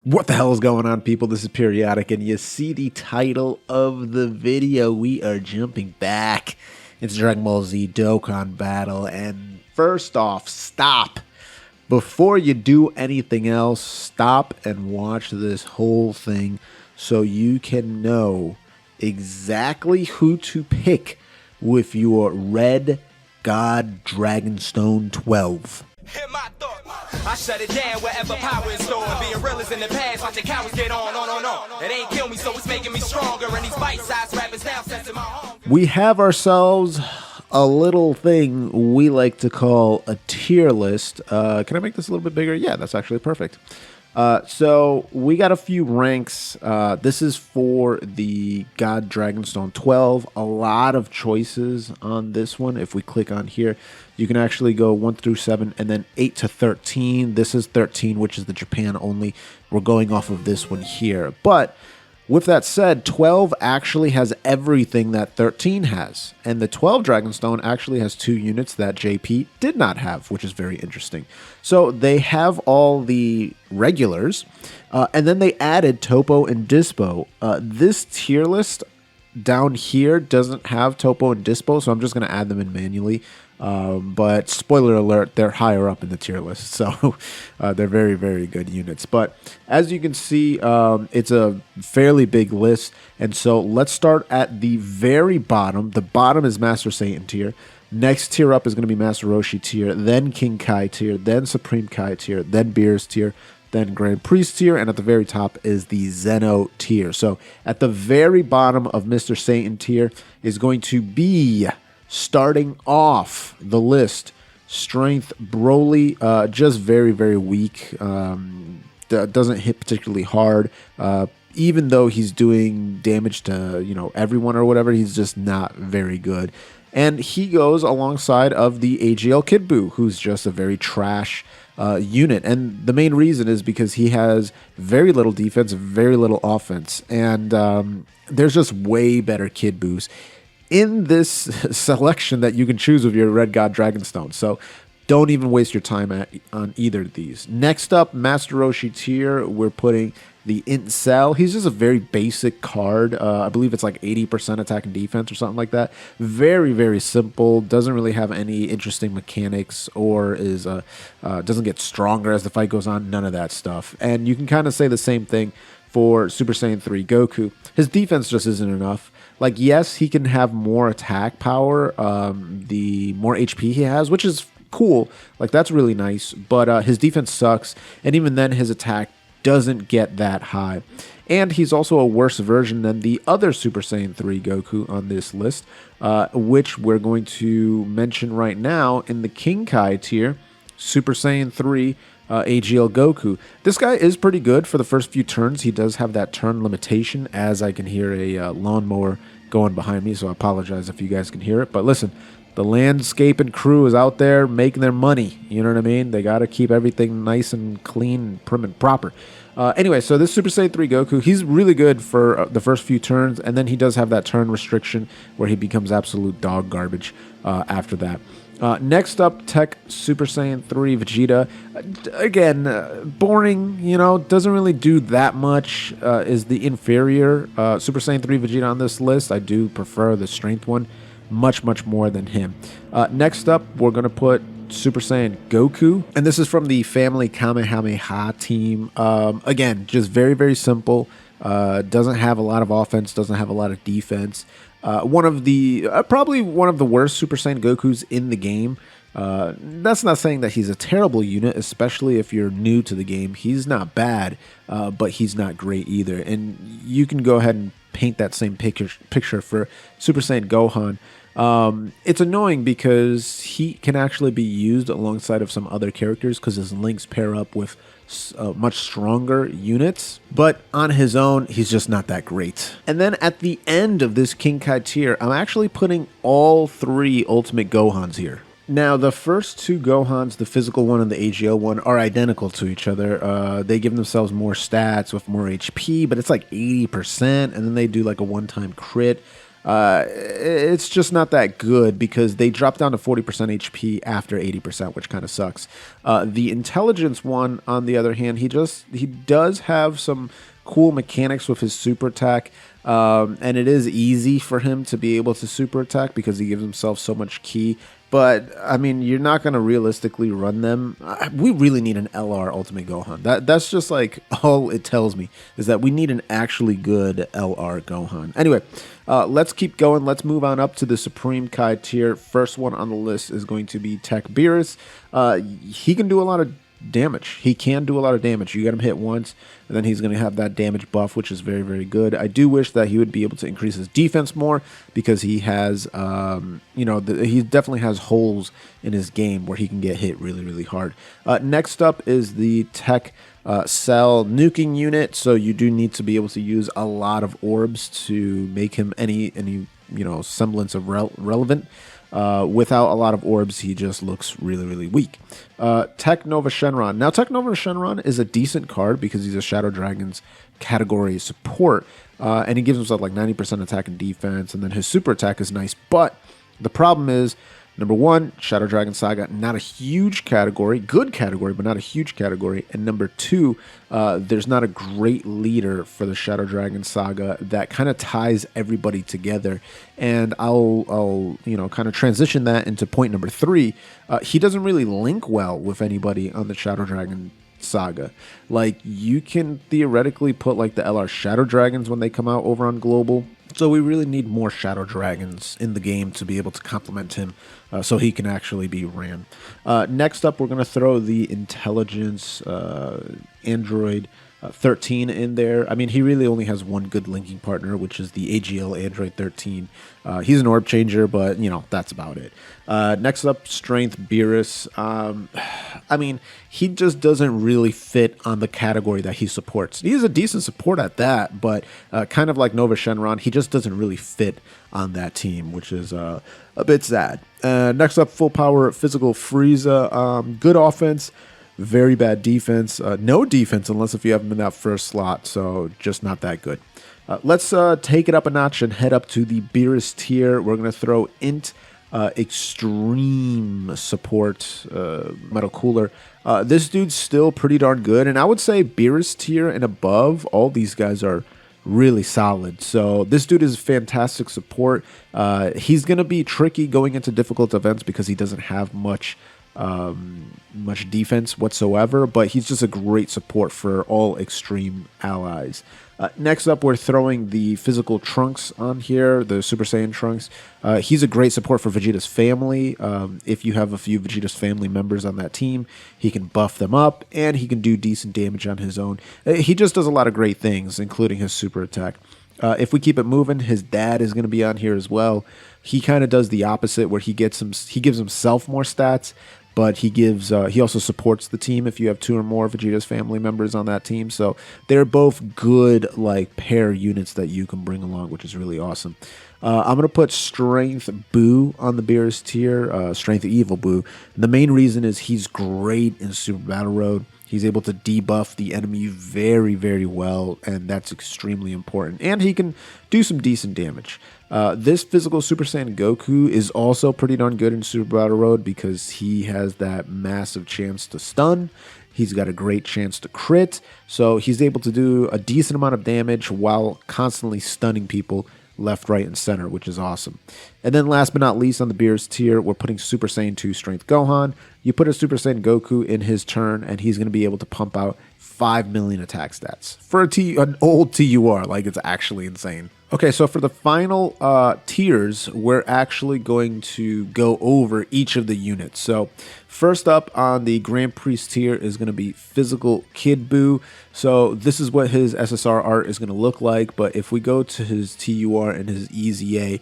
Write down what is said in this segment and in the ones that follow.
What the hell is going on, people? This is Periodic, and you see the title of the video. We are jumping back. It's Dragonball Z Dokkan Battle, and first off, stop. Before you do anything else, stop and watch this whole thing so you can know exactly who to pick with your Red God Dragonstone 12. I shut it down wherever power is stored. Being real is in the past, watching cowards get on. It ain't kill me, so it's making me stronger. And these bite-sized rappers now sensing my home. We have ourselves a little thing we like to call a tier list. Can I make this a little bit bigger? Yeah, that's actually perfect. So we got a few ranks. This is for the God Dragonstone 12. A lot of choices on this one. If we click on here, you can actually go 1 through 7 and then 8 to 13. This is 13, which is the Japan only. We're going off of this one here. But with that said, 12 actually has everything that 13 has. And the 12 Dragonstone actually has 2 units that JP did not have, which is very interesting. So they have all the regulars, and then they added Toppo and Dispo. This tier list down here doesn't have Toppo and Dispo, so I'm just going to add them in manually. But spoiler alert, they're higher up in the tier list, so they're very, very good units. But as you can see, it's a fairly big list, and so let's start at the very bottom. The bottom is Master Satan tier. Next tier up is going to be Master Roshi tier, then King Kai tier, then Supreme Kai tier, then Beerus tier, then Grand Priest tier, and at the very top is the Zeno tier. So at the very bottom of Mr. Satan tier is going to be, starting off the list, Strength Broly, just very, very weak. Doesn't hit particularly hard. Even though he's doing damage to, everyone or whatever, he's just not very good. And he goes alongside of the AGL Kid Buu, who's just a very trash unit. And the main reason is because he has very little defense, very little offense. And there's just way better Kid Buus in this selection that you can choose with your Red God Dragonstone. So don't even waste your time on either of these. Next up, Master Roshi tier, we're putting the Int Cell. He's just a very basic card. I believe it's like 80% attack and defense or something like that. Very, very simple. Doesn't really have any interesting mechanics or is doesn't get stronger as the fight goes on. None of that stuff. And you can kind of say the same thing for Super Saiyan 3 Goku. His defense just isn't enough. Like, yes, he can have more attack power, the more HP he has, which is cool. Like, that's really nice. But his defense sucks, and even then, his attack doesn't get that high. And he's also a worse version than the other Super Saiyan 3 Goku on this list, which we're going to mention right now in the King Kai tier, Super Saiyan 3 AGL Goku. This guy is pretty good for the first few turns. He does have that turn limitation, as I can hear a lawnmower going behind me, so I apologize if you guys can hear it. But listen, the landscape and crew is out there making their money. You know what I mean? They got to keep everything nice and clean and prim and proper. Anyway, so this Super Saiyan 3 Goku, he's really good for the first few turns, and then he does have that turn restriction where he becomes absolute dog garbage after that. Next up, Tech Super Saiyan 3 Vegeta. Again, boring, doesn't really do that much, is the inferior Super Saiyan 3 Vegeta on this list. I do prefer the strength one much, much more than him. Next up, we're going to put Super Saiyan Goku, and this is from the Family Kamehameha team. Again, just very, very simple. Doesn't have a lot of offense, doesn't have a lot of defense. One of the probably one of the worst Super Saiyan Gokus in the game. That's not saying that he's a terrible unit, especially if you're new to the game. He's not bad, but he's not great either. And you can go ahead and paint that same picture for Super Saiyan Gohan. It's annoying because he can actually be used alongside of some other characters because his links pair up with much stronger units, but on his own, he's just not that great. And then at the end of this King Kai tier, I'm actually putting all 3 Ultimate Gohans here. Now, the first 2 Gohans, the physical one and the AGL one, are identical to each other. They give themselves more stats with more HP, but it's like 80%, and then they do like a one-time crit. it's just not that good because they drop down to 40% HP after 80%, which kind of sucks. The intelligence one, on the other hand, he does have some cool mechanics with his super attack. And it is easy for him to be able to super attack because he gives himself so much ki. But, I mean, you're not going to realistically run them. We really need an LR Ultimate Gohan. That's just like all it tells me is that we need an actually good LR Gohan. Anyway, let's keep going. Let's move on up to the Supreme Kai tier. First one on the list is going to be Tech Beerus. He can do a lot of damage. He can do a lot of damage. You get him hit once, and then he's going to have that damage buff, which is very, very good. I do wish that he would be able to increase his defense more because he has, he definitely has holes in his game where he can get hit really, really hard. Next up is the Tech Cell nuking unit. So you do need to be able to use a lot of orbs to make him any semblance of relevant. Without a lot of orbs, he just looks really, really weak. Tech Nova Shenron. Now, Tech Nova Shenron is a decent card because he's a Shadow Dragons category support, and he gives himself like 90% attack and defense, and then his super attack is nice. But the problem is, number one, Shadow Dragon Saga, not a huge category, good category, but not a huge category. And number two, there's not a great leader for the Shadow Dragon Saga that kind of ties everybody together. And I'll kind of transition that into point number three. He doesn't really link well with anybody on the Shadow Dragon Saga. Like, you can theoretically put like the LR Shadow Dragons when they come out over on Global. So we really need more Shadow Dragons in the game to be able to complement him so he can actually be ran. Next up, we're going to throw the Intelligence Android 13 in there. I mean, he really only has one good linking partner, which is the AGL Android 13. He's an orb changer, but, that's about it. Next up, Strength Beerus. I mean, he just doesn't really fit on the category that he supports. He's a decent support at that, but kind of like Nova Shenron, he just doesn't really fit on that team, which is a bit sad. Next up, Full Power Physical Frieza. Good offense. Very bad defense. No defense unless if you have him in that first slot, so just not that good. Let's take it up a notch and head up to the Beerus tier. We're going to throw Int Extreme Support Metal Cooler. This dude's still pretty darn good, and I would say Beerus tier and above, all these guys are really solid. So this dude is fantastic support. He's going to be tricky going into difficult events because he doesn't have much defense whatsoever, but he's just a great support for all extreme allies. Next up, we're throwing the physical Trunks on here, the Super Saiyan Trunks. He's a great support for Vegeta's family. If you have a few Vegeta's family members on that team, he can buff them up, and he can do decent damage on his own. He just does a lot of great things, including his super attack. If we keep it moving, his dad is going to be on here as well. He kind of does the opposite, where he gives himself more stats, but he also supports the team if you have two or more Vegeta's family members on that team. So they're both good like pair units that you can bring along, which is really awesome. I'm going to put Strength Boo on the Beerus tier, Strength Evil Boo. And the main reason is he's great in Super Battle Road. He's able to debuff the enemy very, very well, and that's extremely important. And he can do some decent damage. This physical Super Saiyan Goku is also pretty darn good in Super Battle Road because he has that massive chance to stun. He's got a great chance to crit, so he's able to do a decent amount of damage while constantly stunning people left, right, and center, which is awesome. And then last but not least on the Beerus tier, we're putting Super Saiyan 2 Strength Gohan. You put a Super Saiyan Goku in his turn, and he's going to be able to pump out 5 million attack stats. For an old TUR, like, it's actually insane. Okay, so for the final tiers, we're actually going to go over each of the units. So first up on the Grand Priest tier is going to be Physical Kid Buu. So this is what his SSR art is going to look like, but if we go to his TUR and his EZA,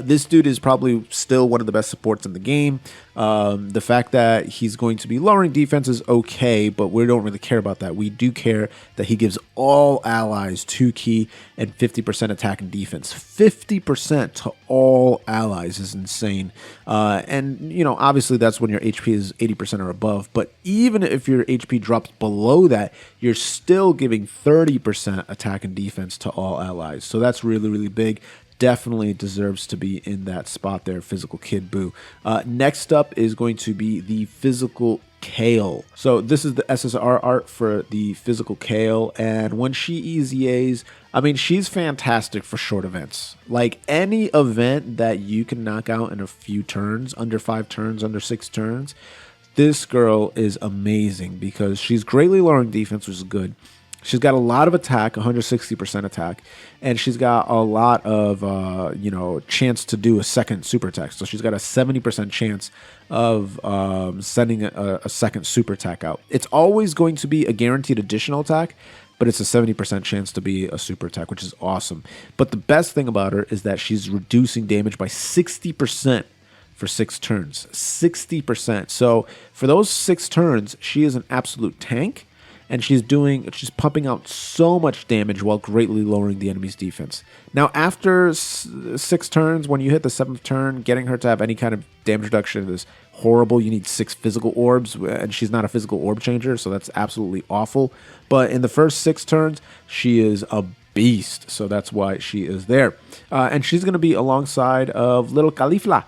this dude is probably still one of the best supports in the game. The fact that he's going to be lowering defense is okay, but we don't really care about that. We do care that he gives all allies 2 ki and 50% attack and defense. 50% to all allies is insane. And, obviously that's when your HP is 80% or above, but even if your HP drops below that, you're still giving 30% attack and defense to all allies. So that's really, really big. definitely deserves to be in that spot there, Physical Kid Buu. Next up is going to be the Physical Kale. So this is the SSR art for the Physical Kale, and when she EZAs, I mean, she's fantastic for short events. Like any event that you can knock out in a few turns, under 5 turns, under 6 turns, this girl is amazing because she's greatly lowering defense, which is good. She's got a lot of attack, 160% attack, and she's got a lot of, chance to do a second super attack. So she's got a 70% chance of sending a second super attack out. It's always going to be a guaranteed additional attack, but it's a 70% chance to be a super attack, which is awesome. But the best thing about her is that she's reducing damage by 60% for 6 turns. 60%. So for those 6 turns, she is an absolute tank. And she's pumping out so much damage while greatly lowering the enemy's defense. Now, after 6 turns, when you hit the 7th turn, getting her to have any kind of damage reduction is horrible. You need 6 physical orbs, and she's not a physical orb changer, so that's absolutely awful. But in the first 6 turns, she is a beast, so that's why she is there. And she's going to be alongside of Little Caulifla.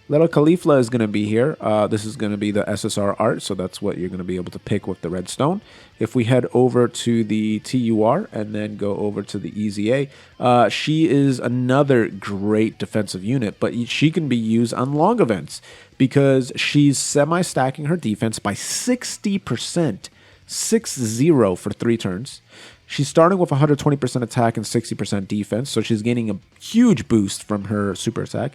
Little Caulifla is going to be here. This is going to be the SSR art, so that's what you're going to be able to pick with the redstone. If we head over to the TUR and then go over to the EZA, she is another great defensive unit, but she can be used on long events because she's semi-stacking her defense by 60%, 6-0 for 3 turns. She's starting with 120% attack and 60% defense, so she's gaining a huge boost from her super attack.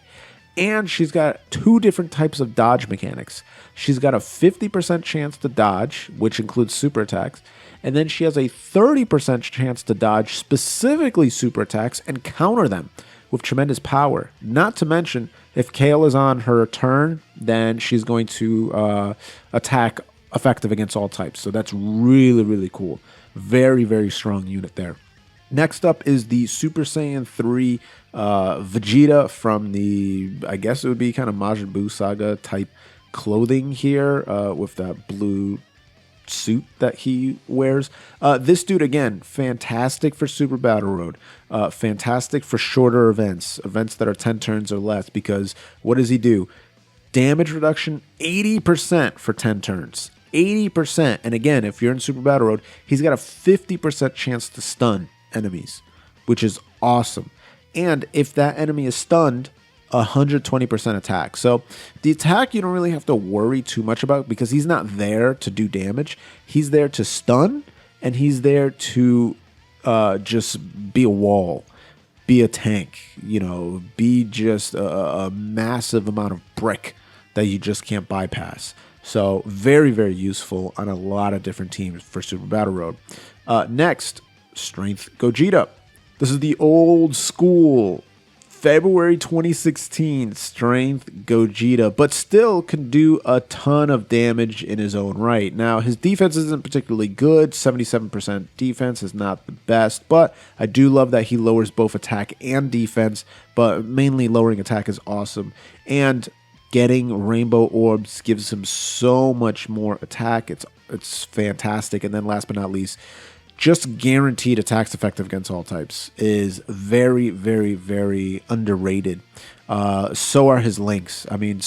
And she's got 2 different types of dodge mechanics. She's got a 50% chance to dodge, which includes super attacks. And then she has a 30% chance to dodge specifically super attacks and counter them with tremendous power. Not to mention, if Kale is on her turn, then she's going to attack effective against all types. So that's really, really cool. Very, very strong unit there. Next up is the Super Saiyan 3 Vegeta from the, I guess it would be kind of Majin Buu Saga type clothing here with that blue suit that he wears. This dude, again, fantastic for Super Battle Road. Fantastic for shorter events that are 10 turns or less, because what does he do? Damage reduction 80% for 10 turns. 80%. And again, if you're in Super Battle Road, he's got a 50% chance to stun enemies, which is awesome. And if that enemy is stunned, 120% attack. So the attack you don't really have to worry too much about because he's not there to do damage. He's there to stun, and he's there to just be a wall, be a tank, be just a massive amount of brick that you just can't bypass. So very, very useful on a lot of different teams for Super Battle Road. Next, Strength Gogeta. This is the old school February 2016 Strength Gogeta, but still can do a ton of damage in his own right. Now, his defense isn't particularly good. 77% defense is not the best, but I do love that he lowers both attack and defense, but mainly lowering attack is awesome. And getting rainbow orbs gives him so much more attack. It's fantastic. And then last but not least, just guaranteed attacks effective against all types is very, very, very underrated. So are his links. I mean,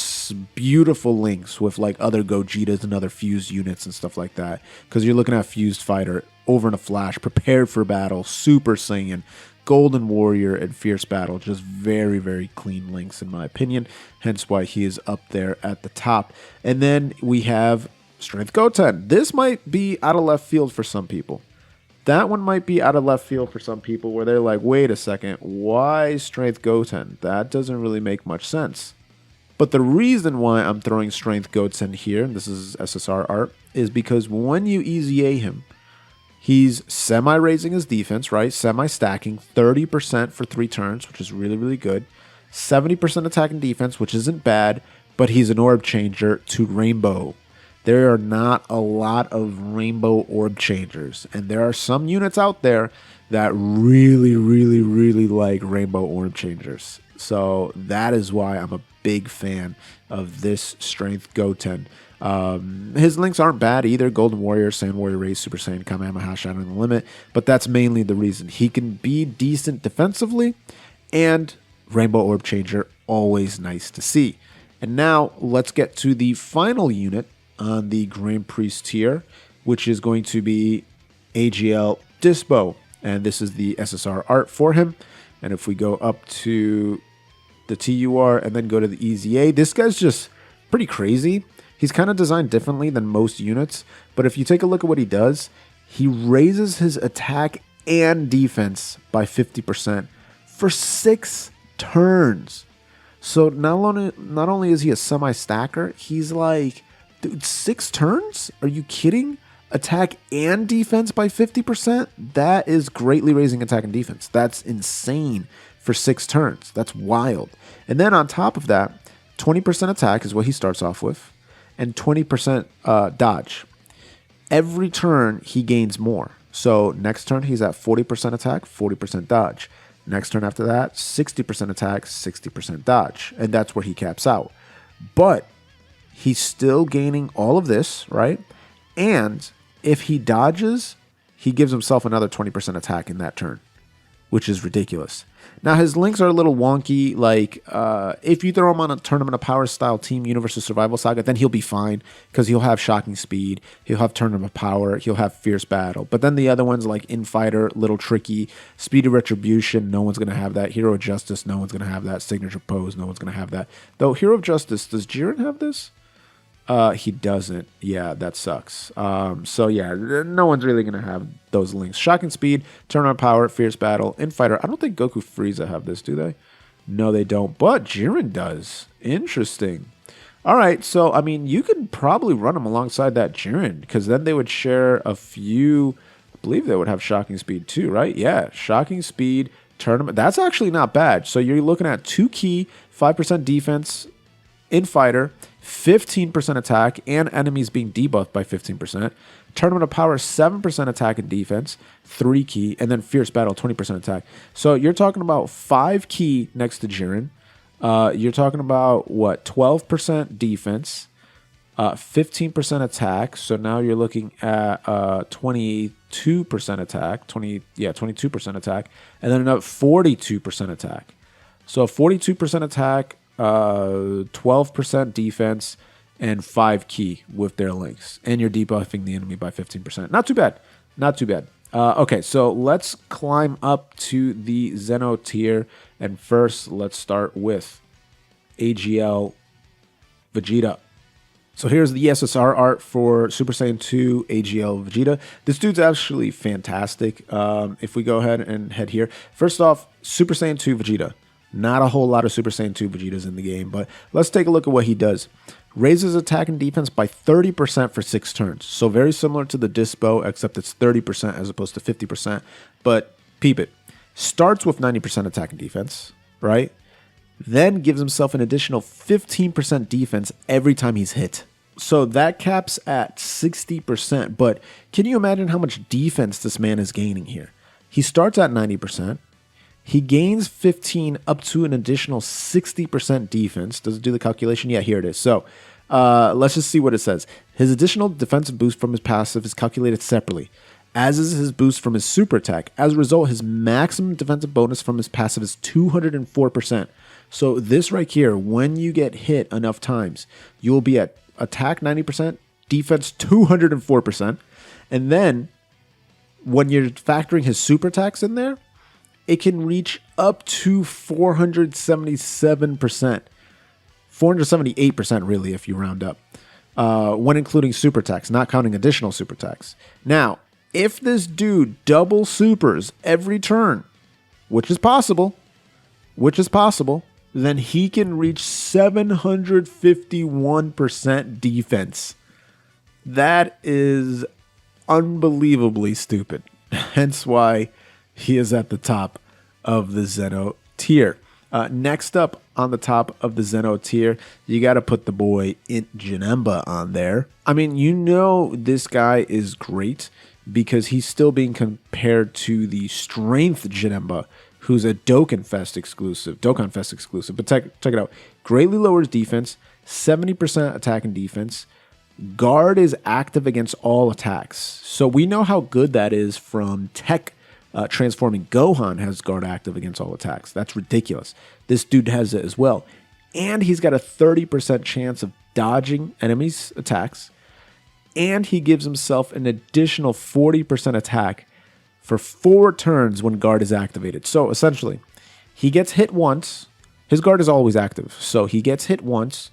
beautiful links with like other Gogetas and other fused units and stuff like that. Because you're looking at Fused Fighter, Over in a Flash, Prepared for Battle, Super Saiyan, Golden Warrior, and Fierce Battle. Just very, very clean links in my opinion. Hence why he is up there at the top. And then we have Strength Goten. This might be out of left field for some people. That one might be out of left field for some people where they're like, wait a second, why Strength Goten? That doesn't really make much sense. But the reason why I'm throwing Strength Goten here, and this is SSR art, is because when you EZA him, he's semi-raising his defense, right? Semi-stacking 30% for 3 turns, which is really, really good. 70% attack and defense, which isn't bad, but he's an orb changer to Rainbow. There are not a lot of Rainbow orb changers, and there are some units out there that really, really, really like Rainbow orb changers. So that is why I'm a big fan of this Strength Goten. His links aren't bad either. Golden Warrior, Saiyan Warrior Race, Super Saiyan, Kamehameha, Shadow in the Limit. But that's mainly the reason. He can be decent defensively, and Rainbow Orb Changer, always nice to see. And now let's get to the final unit on the Grand Priest tier, which is going to be AGL Dispo. And this is the SSR art for him. And if we go up to the TUR and then go to the EZA, this guy's just pretty crazy. He's kind of designed differently than most units. But if you take a look at what he does, he raises his attack and defense by 50% for 6 turns. So not only is he a semi-stacker, he's like, dude, 6 turns? Are you kidding? Attack and defense by 50%? That is greatly raising attack and defense. That's insane for 6 turns. That's wild. And then on top of that, 20% attack is what he starts off with, and 20% dodge. Every turn he gains more. So next turn he's at 40% attack, 40% dodge. Next turn after that, 60% attack, 60% dodge. And that's where he caps out. But he's still gaining all of this, right? And if he dodges, he gives himself another 20% attack in that turn, which is ridiculous. Now, his links are a little wonky. Like, if you throw him on a Tournament of Power style Team Universe Survival Saga, then he'll be fine because he'll have Shocking Speed, he'll have Tournament of Power, he'll have Fierce Battle. But then the other ones like Infighter, Little Tricky, Speedy Retribution, no one's going to have that. Hero of Justice, no one's going to have that. Signature Pose, no one's going to have that. Though, Hero of Justice, does Jiren have this? He doesn't. Yeah, that sucks. So yeah, no one's really going to have those links. Shocking Speed, Tournament of Power, Fierce Battle, Infighter. I don't think Goku Frieza have this, do they? No, they don't. But Jiren does. Interesting. All right, so, I mean, you could probably run them alongside that Jiren, because then they would share a few. I believe they would have Shocking Speed too, right? Yeah, Shocking Speed, Tournament. That's actually not bad. So you're looking at 2 key, 5% defense, Infighter, 15% attack, and enemies being debuffed by 15%. Tournament of Power, 7% attack and defense, 3 key, and then Fierce Battle, 20% attack. So you're talking about 5 key next to Jiren. You're talking about, what, 12% defense, 15% attack. So now you're looking at 22% attack, 22% attack, and then another 42% attack. So 42% attack, 12% defense, and 5 key with their links. And you're debuffing the enemy by 15%. Not too bad. Not too bad. Okay, so let's climb up to the Zeno tier. And first, let's start with AGL Vegeta. So here's the SSR art for Super Saiyan 2 AGL Vegeta. This dude's actually fantastic. If we go ahead and head here. First off, Super Saiyan 2 Vegeta. Not a whole lot of Super Saiyan 2 Vegetas in the game, but let's take a look at what he does. Raises attack and defense by 30% for 6 turns. So very similar to the Dispo, except it's 30% as opposed to 50%. But peep it. Starts with 90% attack and defense, right? Then gives himself an additional 15% defense every time he's hit. So that caps at 60%. But can you imagine how much defense this man is gaining here? He starts at 90%. He gains 15 up to an additional 60% defense. Does it do the calculation? Yeah, here it is. So let's just see what it says. His additional defensive boost from his passive is calculated separately, as is his boost from his super attack. As a result, his maximum defensive bonus from his passive is 204%. So this right here, when you get hit enough times, you will be at attack 90%, defense 204%. And then when you're factoring his super attacks in there, it can reach up to 477%. 478% really if you round up. When including super attacks, not counting additional super attacks. Now, if this dude double supers every turn, which is possible, then he can reach 751% defense. That is unbelievably stupid. Hence why he is at the top of the Zeno tier. Next up on the top of the Zeno tier, you got to put the boy Int Janemba on there. I mean, you know this guy is great because he's still being compared to the Strength Janemba, who's a Dokkan Fest exclusive. But check it out. Greatly lowers defense, 70% attack and defense. Guard is active against all attacks. So we know how good that is from tech transforming Gohan has guard active against all attacks. That's ridiculous. This dude has it as well. And he's got a 30% chance of dodging enemies' attacks. And he gives himself an additional 40% attack for 4 turns when guard is activated. So essentially, he gets hit once. His guard is always active. So he gets hit once.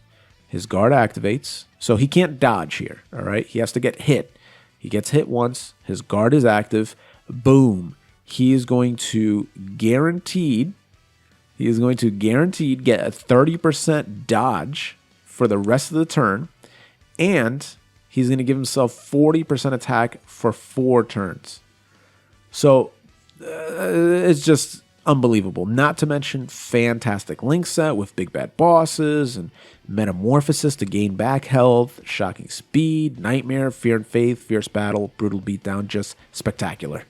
His guard activates. So he can't dodge here. All right. He has to get hit. He gets hit once. His guard is active. Boom. He is going to guaranteed get a 30% dodge for the rest of the turn. And he's going to give himself 40% attack for 4 turns. So it's just unbelievable. Not to mention fantastic link set with big bad bosses and metamorphosis to gain back health, shocking speed, nightmare, fear and faith, fierce battle, brutal beatdown, just spectacular.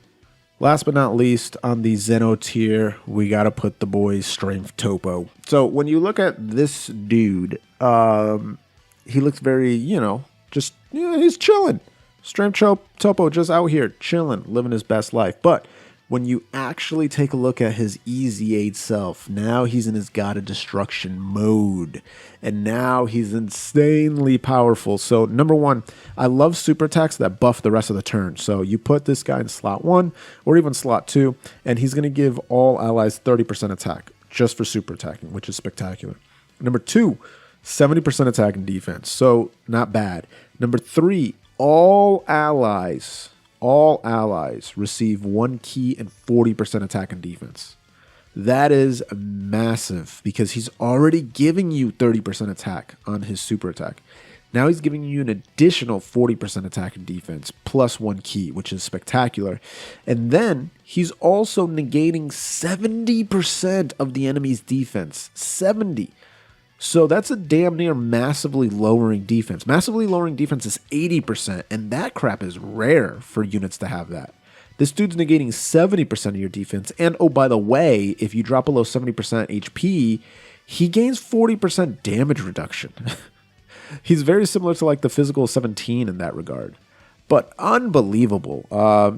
Last but not least, on the Zeno tier, we got to put the boy's strength Toppo. So when you look at this dude, he looks very, he's chilling. Strength Toppo just out here chilling, living his best life. But when you actually take a look at his EZ8 self, now he's in his God of Destruction mode. And now he's insanely powerful. So number one, I love super attacks that buff the rest of the turn. So you put this guy in slot 1 or even slot 2, and he's going to give all allies 30% attack just for super attacking, which is spectacular. Number 2, 70% attack and defense. So not bad. Number 3, all allies receive 1 key and 40% attack and defense. That is massive because he's already giving you 30% attack on his super attack. Now he's giving you an additional 40% attack and defense plus 1 key, which is spectacular. And then he's also negating 70% of the enemy's defense. 70. So that's a damn near massively lowering defense. Massively lowering defense is 80%, and that crap is rare for units to have that. This dude's negating 70% of your defense, and oh, by the way, if you drop below 70% HP, he gains 40% damage reduction. He's very similar to like the physical 17 in that regard. But unbelievable.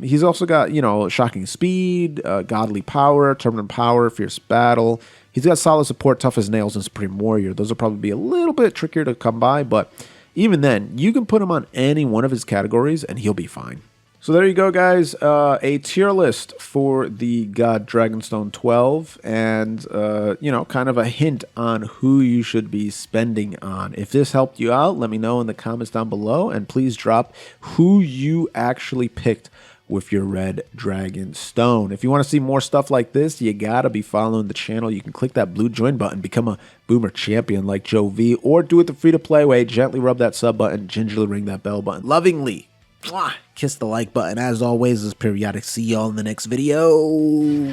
He's also got, shocking speed, godly power, tournament power, fierce battle. He's got solid support, tough as nails, and supreme warrior. Those will probably be a little bit trickier to come by, but even then, you can put him on any one of his categories and he'll be fine. So there you go, guys. A tier list for the God Dragonstone 12 and, kind of a hint on who you should be spending on. If this helped you out, let me know in the comments down below, and please drop who you actually picked with your red dragon stone. If you want to see more stuff like this, you gotta be following the channel. You can click that blue join button, become a boomer champion like Joe V, or do it the free-to-play way. Gently rub that sub button, gingerly ring that bell button. Lovingly, mwah, kiss the like button. As always, this is Periodic. See y'all in the next video.